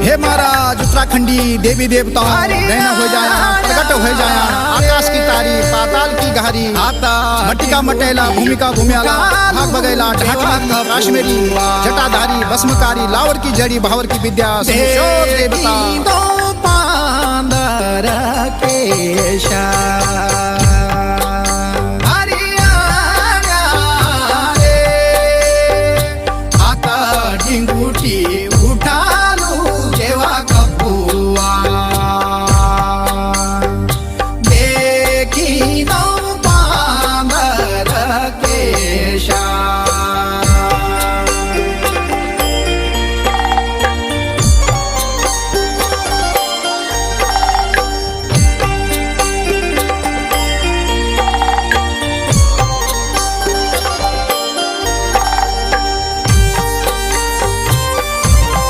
हे महाराज उत्तराखंडी देवी देवता रहना हो जाया प्रकट हो जाया आकाश की तारी पाताल की गहरी मट्टी का मटेला भूमि का भूमियाला भाग बगैला ढाका काश्मीरी जटाधारी भस्मकारी लावर की जड़ी भावर की विद्या देवता पांदर केशा